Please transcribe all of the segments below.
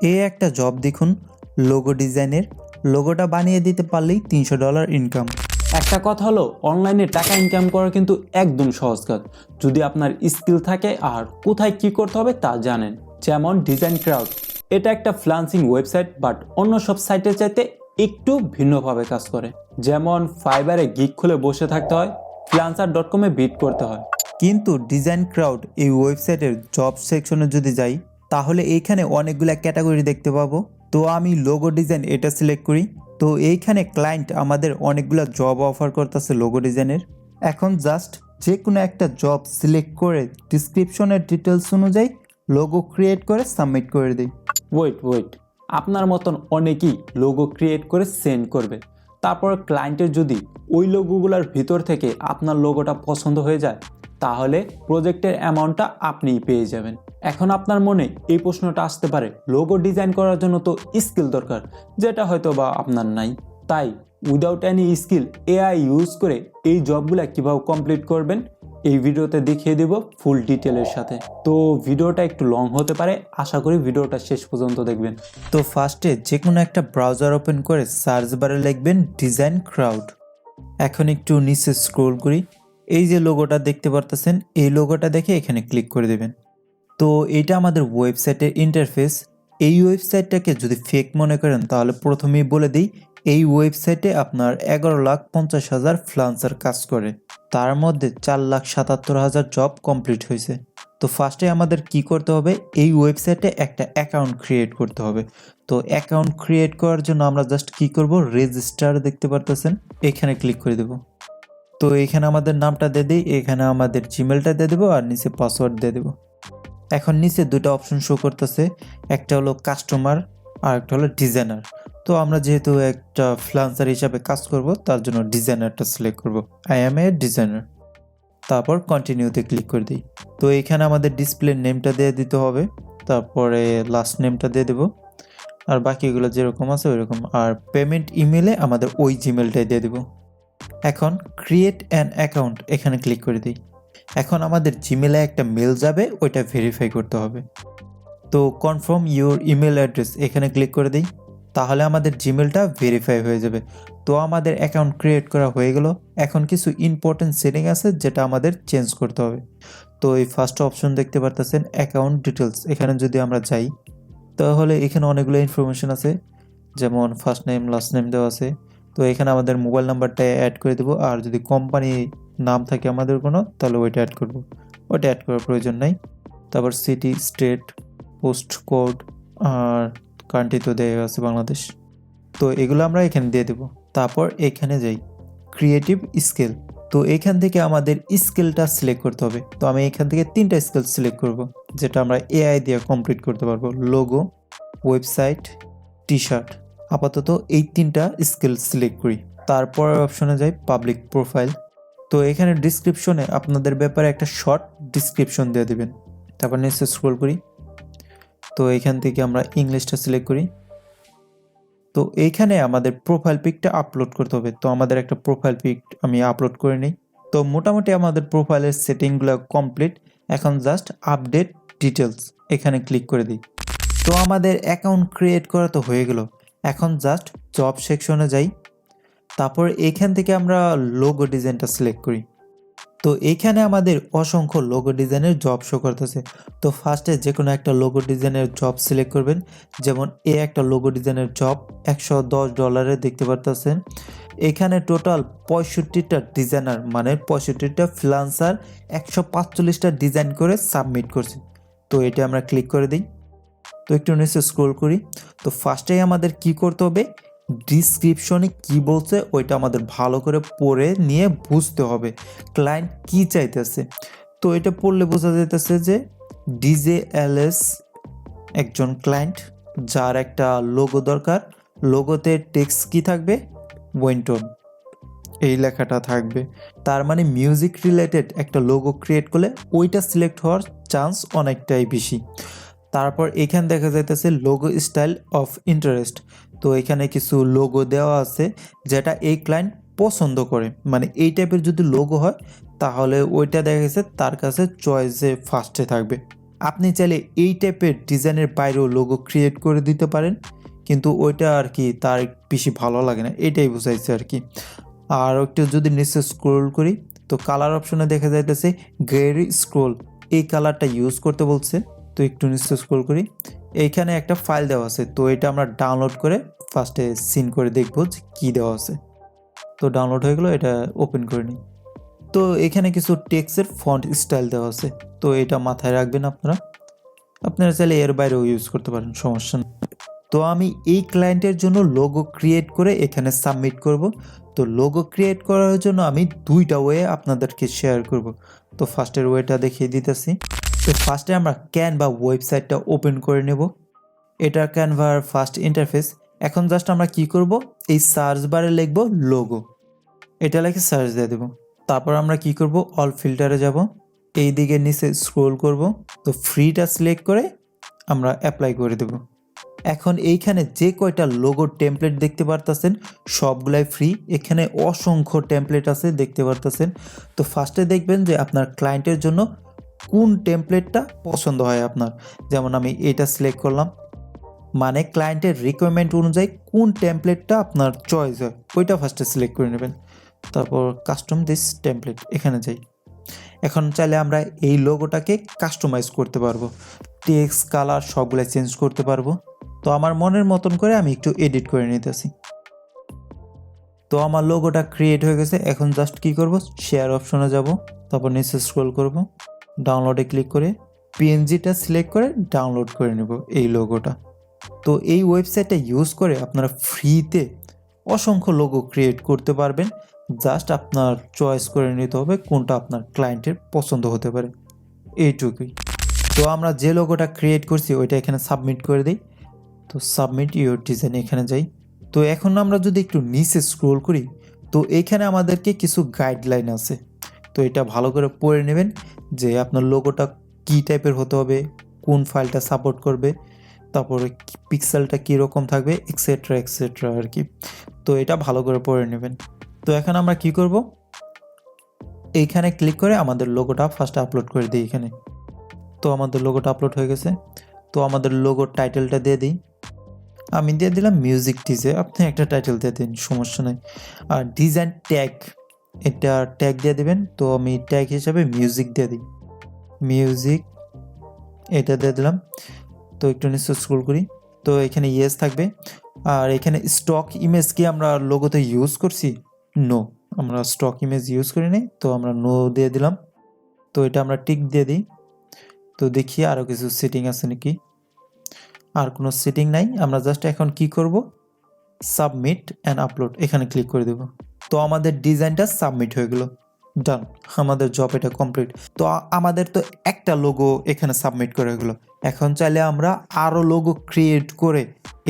এই একটা জব দেখুন, লোগো ডিজাইনের। লোগোটা বানিয়ে দিতে পারলেই $300 ইনকাম। একটা কথা হলো, অনলাইনে টাকা ইনকাম করা কিন্তু একদম সহজ কাজ, যদি আপনার স্কিল থাকে আর কোথায় কি করতে হবে তা জানেন। যেমন ডিজাইন ক্রাউড, এটা একটা ফ্রিল্যান্সিং ওয়েবসাইট, বাট অন্য সব সাইটের চাইতে একটু ভিন্নভাবে কাজ করে। যেমন ফাইবারে গিগ খুলে বসে থাকতে হয়, freelancer.com-এ বিড করতে হয়। কিন্তু ডিজাইন ক্রাউড এই ওয়েবসাইটের জব সেকশনে যদি যাই, তাহলে এইখানে অনেকগুলা ক্যাটাগরি দেখতে পাবো। তো আমি লোগো ডিজাইন এটা সিলেক্ট করি। তো এইখানে ক্লায়েন্ট আমাদের অনেকগুলা জব অফার করতেছে লোগো ডিজাইনের। এখন জাস্ট যে কোনো একটা জব সিলেক্ট করে ডিসক্রিপশনের ডিটেলস অনুযায়ী লোগো ক্রিয়েট করে সাবমিট করে দিই। ওয়েট, আপনার মতন অনেকেই লোগো ক্রিয়েট করে সেন্ড করবে। তারপর ক্লায়েন্টের যদি ওই লোগোগুলোর ভিতর থেকে আপনার লোগোটা পছন্দ হয়ে যায়, তাহলে প্রজেক্টের অ্যামাউন্টটা আপনিই পেয়ে যাবেন। এখন আপনার মনে এই প্রশ্নটা আসতে পারে, লোগো ডিজাইন করার জন্য তো স্কিল দরকার, যেটা হয়তো বা আপনার নাই। তাই without any skill AI use করে এই জবগুলা কিভাবে কমপ্লিট করবেন, এই ভিডিওতে দেখিয়ে দেব ফুল ডিটেলের সাথে। তো ভিডিওটা একটু লং হতে পারে, আশা করি ভিডিওটা শেষ পর্যন্ত দেখবেন। তো ফার্স্টে যে কোনো একটা ব্রাউজার ওপেন করে সার্চ বারে লিখবেন ডিজাইন ক্রাউড। এখন একটু নিচে স্ক্রল করি, এই যে লোগোটা দেখতে পারতেছেন, এই লোগোটা দেখে এখানে ক্লিক করে দেবেন। তো এটা আমাদের ওয়েবসাইটের ইন্টারফেস। এই ওয়েবসাইটটাকে যদি ফেক মনে করেন, তাহলে প্রথমেই বলে দিই, এই ওয়েবসাইটে আপনার 11,50,000 ফ্রিল্যান্সার কাজ করে, তার মধ্যে 4,77,000 জব কমপ্লিট হয়েছে। তো ফার্স্টে আমাদের কি করতে হবে, এই ওয়েবসাইটে একটা অ্যাকাউন্ট ক্রিয়েট করতে হবে। তো অ্যাকাউন্ট ক্রিয়েট করার জন্য আমরা জাস্ট কি করব, রেজিস্টার দেখতে পারতেছেন, এখানে ক্লিক করে দেব। তো এখানে আমাদের নামটা দিয়ে দিই, এখানে আমাদের জিমেলটা দিয়ে দেবো, আর নিচে পাসওয়ার্ড দিয়ে দেবো। এখন নিচে দুটো অপশন শো করতেছে, একটা হলো কাস্টমার আর একটা হলো ডিজাইনার। তো আমরা যেহেতু একটা ফ্রিল্যান্সার হিসাবে কাজ করব, তার জন্য ডিজাইনারটা সিলেক্ট করব। I am A designer. তারপর কন্টিনিউতে ক্লিক করে দিই। তো এখানে আমাদের ডিসপ্লে নেমটা দিয়ে দিতে হবে, তারপরে লাস্ট নেমটা দিয়ে দেবো, আর বাকিগুলো যেরকম আছে ওইরকম। আর পেমেন্ট ইমেলে আমাদের ওই জিমেলটাই দিয়ে দেবো। এখন ক্রিয়েট অ্যান অ্যাকাউন্ট এখানে ক্লিক করে দিই। এখন আমাদের জিমেলে একটা মেল যাবে, ওইটা ভেরিফাই করতে হবে। তো কনফার্ম ইউর ইমেল অ্যাড্রেস এখানে ক্লিক করে দিই, তাহলে আমাদের জিমেলটা ভেরিফাই হয়ে যাবে। তো আমাদের অ্যাকাউন্ট ক্রিয়েট করা হয়ে গেল। এখন কিছু ইম্পর্টেন্ট সেটিং আছে যেটা আমাদের চেঞ্জ করতে হবে। তো এই ফার্স্ট অপশন দেখতে পারতেছেন অ্যাকাউন্ট ডিটেলস, এখানে যদি আমরা যাই, তাহলে এখানে অনেকগুলো ইনফরমেশন আছে, যেমন ফার্স্ট নেম লাস্ট নেম দেওয়া আছে। তো এখানে আমাদের মোবাইল নাম্বারটা অ্যাড করে দেবো, আর যদি কোম্পানি নাম থাকে আমাদের কোনো, তাহলে ওইটা অ্যাড করব, ওইটা অ্যাড করার প্রয়োজন নাই। তারপর সিটি, স্টেট, পোস্ট কোড, আর কান্ট্রি তো দেওয়া আছে বাংলাদেশ। তো এগুলো আমরা এখানে দিয়ে দেবো। তারপর এখানে যাই ক্রিয়েটিভ স্কিল। তো এখান থেকে আমাদের স্কিলটা সিলেক্ট করতে হবে। তো আমি এখান থেকে 3টা স্কিল সিলেক্ট করব, যেটা আমরা এআই দিয়ে কমপ্লিট করতে পারবো। Logo, website, T shirt. আপাতত এই 3টা স্কিল সিলেক্ট করি। তারপর অপশনে যাই পাবলিক প্রোফাইল। তো এখানে ডিসক্রিপশনে আপনাদের ব্যাপারে একটা শর্ট ডিসক্রিপশন দিয়ে দেবেন। তারপর নিচে স্ক্রল করি, তো এখান থেকে আমরা ইংলিশটা সিলেক্ট করি। তো এইখানে আমাদের প্রোফাইল পিকটা আপলোড করতে হবে। তো আমাদের একটা প্রোফাইল পিক আমি আপলোড করে নিই। তো মোটামুটি আমাদের প্রোফাইলের সেটিংগুলো কমপ্লিট। এখন জাস্ট আপডেট ডিটেলস এখানে ক্লিক করে দিই। তো আমাদের অ্যাকাউন্ট ক্রিয়েট করা তো হয়ে গেল। এখন জাস্ট জব সেকশনে যাই, তারপর এখান থেকে আমরা লোগো ডিজাইনটা সিলেক্ট করি। তো এইখানে আমাদের অসংখ্য লোগো ডিজাইনের জব শো করতেছে। তো ফার্স্টে যে কোনো একটা লোগো ডিজাইনের জব সিলেক্ট করবেন। যেমন একটা লোগো ডিজাইনের জব $110 দেখতে পারতেছেন। এখানে টোটাল 65টা ডিজাইনার, মানে 65টা ফ্রিল্যান্সার 145টা ডিজাইন করে সাবমিট করছে। তো এটা আমরা ক্লিক করে দিই। তো একটু নিচে স্ক্রল করি। তো ফার্স্টেই আমাদের কি করতে হবে, ডিসক্রিপশনে কি বলছে ওইটা আমাদের ভালো করে পড়ে নিয়ে বুঝতে হবে ক্লায়েন্ট কি চাইতেছে। তো এটা পড়লে বোঝা যাইতেছে যে ডিজেএলএস একজন ক্লায়েন্ট, যার একটা লোগো দরকার। লোগোতে টেক্সট কি থাকবে, ওয়েন্টন এই লেখাটা থাকবে। তার মানে মিউজিক রিলেটেড একটা লোগো ক্রিয়েট করলে ওইটা সিলেক্ট হওয়ার চান্স অনেকটাই বেশি। তারপর এখানে দেখা যাইতেছে লোগো স্টাইল অফ ইন্টারেস্ট। তো এখানে কিছু লোগো দেওয়া আছে যেটা এই ক্লায়েন্ট পছন্দ করে, মানে এই টাইপের যদি লোগো হয় তাহলে ওইটা দেখা গেছে তার কাছে চয়েসে ফার্স্টে থাকবে। আপনি চাইলে এই টাইপের ডিজাইনের বাইরেও লোগো ক্রিয়েট করে দিতে পারেন, কিন্তু ওইটা আর কি তার বেশি ভালো লাগে না, এটাই বোঝাইছে আর কি। আর একটু যদি নিচে স্ক্রোল করি তো কালার অপশনে দেখা যাইতেছে গ্রেরি স্ক্রোল, এই কালারটা ইউজ করতে বলছে। তো একটু নিচে স্ক্রোল করি, এইখানে একটা ফাইল দেওয়া আছে, তো এটা আমরা ডাউনলোড করে ফার্স্টে সিন করে দেখবো যে কী দেওয়া আছে। তো ডাউনলোড হয়ে গেলো, এটা ওপেন করে নিই। তো এখানে কিছু টেক্সটের ফন্ট স্টাইল দেওয়া আছে, তো এটা মাথায় রাখবেন আপনারা চাইলে এর বাইরেও ইউজ করতে পারেন, সমস্যা নেই। তো আমি এই ক্লায়েন্টের জন্য লোগো ক্রিয়েট করে এখানে সাবমিট করব। তো লোগো ক্রিয়েট করার জন্য আমি দুইটা ওয়ে আপনাদেরকে শেয়ার করব। তো ফার্স্টের ওয়েটা দেখিয়ে দিতেছি। তো ফার্স্টে আমরা ক্যানভা ওয়েবসাইটটা ওপেন করে নেব। এটা ক্যানভার ফার্স্ট ইন্টারফেস। এখন জাস্ট আমরা কি করব, এই সার্চ বারে লিখব লোগো, এটা লিখে সার্চ দিয়ে দেব। তারপর আমরা কি করব, অল ফিল্টারে যাব, এই দিকে নিচে স্ক্রোল করব, তো ফ্রিটা সিলেক্ট করে আমরা অ্যাপ্লাই করে দেব। এখন এইখানে যে কয়টা লোগো টেমপ্লেট দেখতে পারতেছেন সবগুলাই ফ্রি, এখানে অসংখ্য টেমপ্লেট আছে দেখতে পারতেছেন। তো ফার্স্টে দেখবেন যে আপনার ক্লায়েন্টের জন্য কোন টেমপ্লেটটা পছন্দ হয় আপনার। যেমন আমি এটা সিলেক্ট করলাম, মানে ক্লায়েন্টের রিকোয়ারমেন্ট অনুযায়ী কোন টেমপ্লেটটা আপনার চয়েস হয় ওইটা ফার্স্টে সিলেক্ট করে নেবেন। তারপর কাস্টম দিস টেমপ্লেট, এখানে যাই। এখন চাইলে আমরা এই লোগোটাকে কাস্টমাইজ করতে পারবো, টেক্সট কালার সবগুলো চেঞ্জ করতে পারবো। তো আমার মনের মতন করে আমি একটু এডিট করে নিতেছি। তো আমার লোগোটা ক্রিয়েট হয়ে গেছে। এখন জাস্ট কি করব, শেয়ার অপশনে যাব, তারপর নিচে স্ক্রল করব, ডাউনলোডে ক্লিক করে পিএনজিটা সিলেক্ট করে ডাউনলোড করে নেব এই লোগোটা। তো এই ওয়েবসাইটটা ইউজ করে আপনারা ফ্রিতে অসংখ্য লোগো ক্রিয়েট করতে পারবেন। জাস্ট আপনার চয়েস করে নিতে হবে কোনটা আপনার ক্লায়েন্টের পছন্দ হতে পারে, এইটুকুই। তো আমরা যে লোগোটা ক্রিয়েট করছি ওইটা এখানে সাবমিট করে দিই। তো সাবমিট ইউর ডিজাইন, এখানে যাই। তো এখন আমরা যদি একটু নিচে স্ক্রোল করি তো এইখানে আমাদেরকে কিছু গাইডলাইন আছে। তো এটা ভালো করে পড়ে নেবেন যে আপনার লোগোটা কী টাইপের হতে হবে, কোন ফাইলটা সাপোর্ট করবে, তারপরে পিক্সেলটা কীরকম থাকবে, এক্সেট্রা এক্সেট্রা আর কি। তো এটা ভালো করে পড়ে নেবেন। তো এখন আমরা কি করব, এইখানে ক্লিক করে আমাদের লোগোটা ফার্স্ট আপলোড করে দিই এখানে। তো আমাদের লোগোটা আপলোড হয়ে গেছে। তো আমাদের লোগোর টাইটেলটা দিয়ে দিই, আমি দিয়ে দিলাম মিউজিক ডিজে, আপনি একটা টাইটেল দিয়ে দিন, সমস্যা নেই। আর ডিজাইন ট্যাগ, এটা ট্যাগ দিয়ে দেবেন। তো আমি ট্যাগ হিসাবে মিউজিক দিয়ে দিই, মিউজিক এটা দিয়ে দিলাম। তো একটু নিচে স্ক্রল করি, তো এখানে ইয়েস থাকবে। আর এখানে স্টক ইমেজ কি আমরা লোগোতে ইউজ করছি? নো, আমরা স্টক ইমেজ ইউজ করি নাই, তো আমরা নো দিয়ে দিলাম। তো এটা আমরা টিক দিয়ে দিই। তো দেখি আরও কিছু সেটিং আছে নাকি, আর কোনো সেটিং নাই। আমরা জাস্ট এখন কি করব, সাবমিট অ্যান্ড আপলোড, এখানে ক্লিক করে দেব। তো আমাদের ডিজাইনটা সাবমিট হয়ে গেল, ডান, আমাদের জব এটা কমপ্লিট। তো আমাদের তো একটা লোগো এখানে সাবমিট করে গেলো। এখন চাইলে আমরা আরও লোগো ক্রিয়েট করে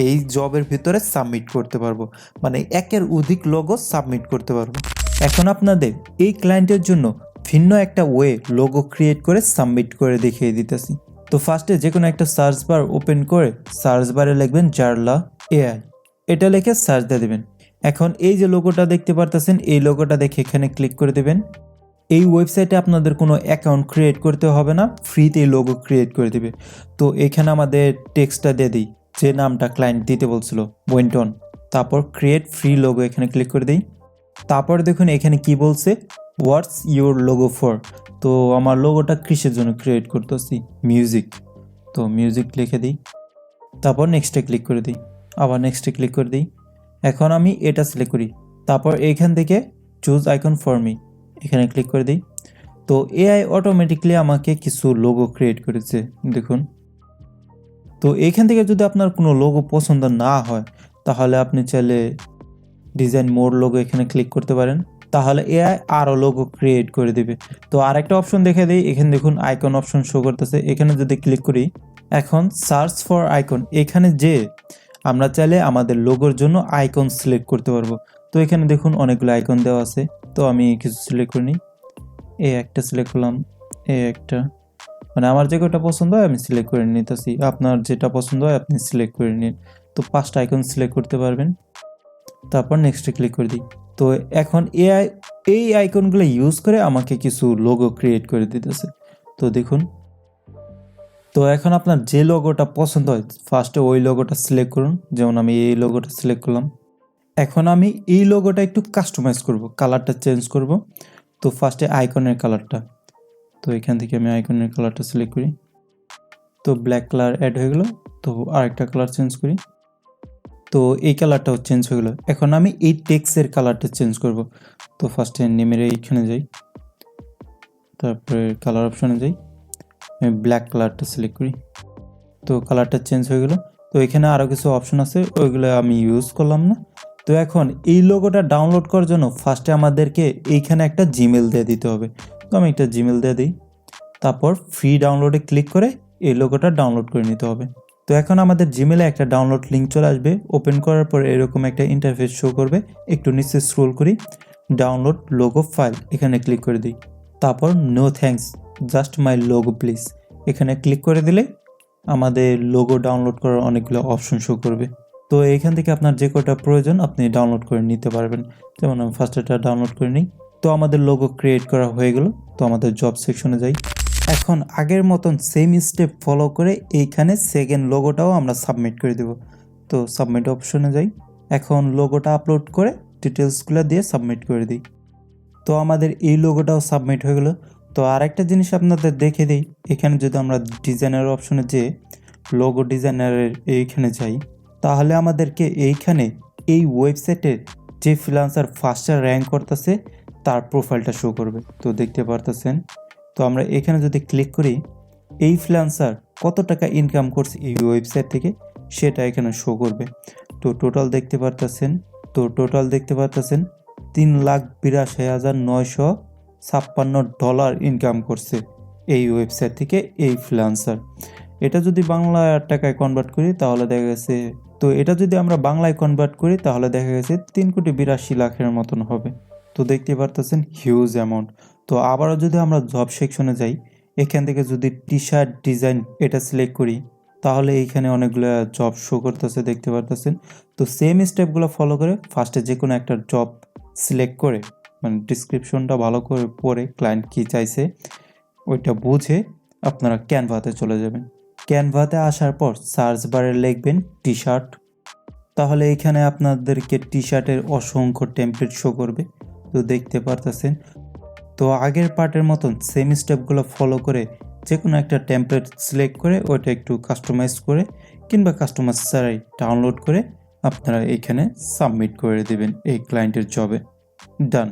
এই জবের ভিতরে সাবমিট করতে পারবো, মানে একের অধিক লোগো সাবমিট করতে পারবো। এখন আপনাদের এই ক্লায়েন্টের জন্য ভিন্ন একটা ওয়ে লোগো ক্রিয়েট করে সাবমিট করে দেখিয়ে দিতেছি। তো ফার্স্টে যে কোনো একটা সার্চ বার ওপেন করে সার্চ বারে লিখবেন জারলা এআই, এটা লিখে সার্চ দিয়ে দেবেন। এখন এই যে লোগোটা দেখতে পারতেছেন এই লোগোটা দেখে এখানে ক্লিক করে দেবেন। এই ওয়েবসাইটে আপনাদের কোনো অ্যাকাউন্ট ক্রিয়েট করতে হবে না, ফ্রিতে লোগো ক্রিয়েট করে দেবে। তো এখানে আমাদের টেক্সটটা দিয়ে দিই, যে নামটা ক্লায়েন্ট দিতে বলছিল বইন্টন, তারপর ক্রিয়েট ফ্রি লোগো, এখানে ক্লিক করে দিই। তারপর দেখুন এখানে কি বলছে, হোয়াটস ইউর লোগো ফর। তো আমার লোগোটা কিসের জন্য ক্রিয়েট করতেছি, মিউজিক, তো মিউজিক লিখে দিই। তারপর নেক্সটে ক্লিক করে দিই, আবার নেক্সটে ক্লিক করে দিই। এখন আমি এটা সিলেক্ট করি, তারপর এইখান থেকে চুজ আইকন ফর মি, এখানে ক্লিক করে দিই। তো এআই অটোমেটিকলি আমাকে কিছু লোগো ক্রিয়েট করেছে, দেখুন। তো এইখান থেকে যদি আপনার কোনো লোগো পছন্দ না হয় তাহলে আপনি চাইলে ডিজাইন মোর লোগো এখানে ক্লিক করতে পারেন, তাহলে এআই আরও লোগো ক্রিয়েট করে দেবে। তো আরেকটা অপশন দেখে দিই, এখানে দেখুন আইকন অপশন শো করতেছে, এখানে যদি ক্লিক করি, এখন সার্চ ফর আইকন, এখানে যে আমরা চাইলে আমাদের লোগোর জন্য আইকন সিলেক্ট করতে পারবো। তো এখানে দেখুন অনেকগুলো আইকন দেওয়া আছে, তো আমি কিছু সিলেক্ট করে নিই, একটা সিলেক্ট করলাম, একটা, মানে আমার যে কোটা পছন্দ হয় আমি সিলেক্ট করে নিতেছি, আপনার যেটা পছন্দ হয় আপনি সিলেক্ট করে নিন। তো 5টা আইকন সিলেক্ট করতে পারবেন, তারপর নেক্সটে ক্লিক করে দিই। তো এখন এআই এই আইকনগুলো ইউজ করে আমাকে কিছু লোগো ক্রিয়েট করে দিতেছে। তো দেখুন তো এখন আপনার যে লোগোটা পছন্দ হয় ফার্স্টে ওই লোগোটা সিলেক্ট করুন, যেমন আমি এই লোগোটা সিলেক্ট করলাম। এখন আমি এই লোগোটা একটু কাস্টমাইজ করব, কালারটা চেঞ্জ করব। তো ফার্স্টে আইকনের কালারটা, তো এখান থেকে আমি আইকনের কালারটা সিলেক্ট করি। তো ব্ল্যাক কালার অ্যাড হয়ে গেল। তো আরেকটা কালার চেঞ্জ করি। তো এই কালারটাও চেঞ্জ হয়ে গেল। এখন আমি এই টেক্সটের কালারটা চেঞ্জ করব। তো ফার্স্টে নেমের এইখানে যাই, তারপরে কালার অপশনে যাই, আমি ব্ল্যাক কালারটা সিলেক্ট করি। তো কালারটা চেঞ্জ হয়ে গেল। তো এখানে আরও কিছু অপশন আছে, ওইগুলো আমি ইউজ করলাম না। তো এখন এই লোগোটা ডাউনলোড করার জন্য ফার্স্টে আমাদেরকে এইখানে একটা জিমেল দিয়ে দিতে হবে। তো আমি একটা জিমেল দিয়ে দিই, তারপর ফ্রি ডাউনলোডে ক্লিক করে এই লোগোটা ডাউনলোড করে নিতে হবে। তো এখন আমাদের জিমেলে একটা ডাউনলোড লিঙ্ক চলে আসবে। ওপেন করার পর এরকম একটা ইন্টারফেস শো করবে। একটু নিচে স্ক্রোল করি, ডাউনলোড লোগো ফাইল, এখানে ক্লিক করে দিই। তারপর no thanks, just my logo please, এখানে ক্লিক করে দিলে আমাদের লোগো ডাউনলোড করার অনেকগুলো অপশন শো করবে। তো এখান থেকে আপনার যে কটা প্রয়োজন আপনি ডাউনলোড করে নিতে পারবেন। যেমন আমি ফার্স্ট এটা ডাউনলোড করে নিই। তো আমাদের লোগো ক্রিয়েট করা হয়ে গেল। তো আমাদের জব সেকশনে যাই। এখন আগের মতন সেম স্টেপ ফলো করে এইখানে সেকেন্ড লোগোটাও আমরা সাবমিট করে দেব। তো সাবমিট অপশনে যাই। এখন লোগোটা আপলোড করে ডিটেলসগুলো দিয়ে সাবমিট করে দিই। তো আমাদের এই লোগোটাও সাবমিট হয়ে গেল। তো আরেকটা জিনিস আপনাদের দেখে দিই, এখানে যদি আমরা ডিজাইনার অপশনে যেয়ে লোগো ডিজাইনারের এইখানে যাই, তাহলে আমাদেরকে এইখানে এই ওয়েবসাইটের যে ফ্রিল্যান্সার ফার্স্টে র্যাঙ্ক করতেছে তার প্রোফাইলটা শো করবে। তো দেখতে পারতেছেন। তো আমরা এখানে যদি ক্লিক করি, এই ফ্রিল্যান্সার কত টাকা ইনকাম করছে এই ওয়েবসাইট থেকে সেটা এখানে শো করবে। তো টোটাল দেখতে পারতেছেন। $3,82,956 ইনকাম করছে এই ওয়েবসাইট থেকে এই ফ্রিল্যান্সার। এটা যদি বাংলা টাকায় কনভার্ট করি তাহলে দেখা গেছে, তো এটা যদি আমরা বাংলায় কনভার্ট করি তাহলে দেখা গেছে 3,82,00,000 মতন হবে। তো দেখতে পারতেছেন হিউজ অ্যামাউন্ট। তো আবারও যদি আমরা জব সেকশনে যাই, এখান থেকে যদি টি শার্ট ডিজাইন এটা সিলেক্ট করি, তাহলে এইখানে অনেকগুলো জব শো করতেছে, দেখতে পারতেছেন। তো সেম স্টেপগুলো ফলো করে ফার্স্টে যে কোনো একটা জব সিলেক্ট করে, মানে ডিসক্রিপশনটা ভালো করে পড়ে ক্লায়েন্ট কী চাইছে ওইটা বুঝে আপনারা ক্যানভাতে চলে যাবেন। ক্যানভাতে আসার পর সার্চ বারে লিখবেন টি শার্ট, তাহলে এখানে আপনাদেরকে টি শার্টের অসংখ্য টেমপ্লেট শো করবে। তো দেখতে পারতেছেন। তো আগের পার্টের মতন সেম স্টেপগুলো ফলো করে যে কোনো একটা টেমপ্লেট সিলেক্ট করে ওইটা একটু কাস্টমাইজ করে কিংবা কাস্টমাইজ ছাড়াই ডাউনলোড করে আপনারা এখানে সাবমিট করে দেবেন এই ক্লায়েন্টের জবে। ডান,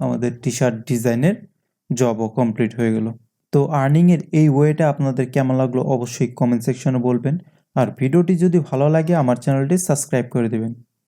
আমাদের টি শার্ট ডিজাইনের জবও কমপ্লিট হয়ে গেল। তো আর্নিংয়ের এই ওয়েটা আপনাদের কেমন লাগলো অবশ্যই কমেন্ট সেকশনে বলবেন। আর ভিডিওটি যদি ভালো লাগে আমার চ্যানেলটি সাবস্ক্রাইব করে দেবেন।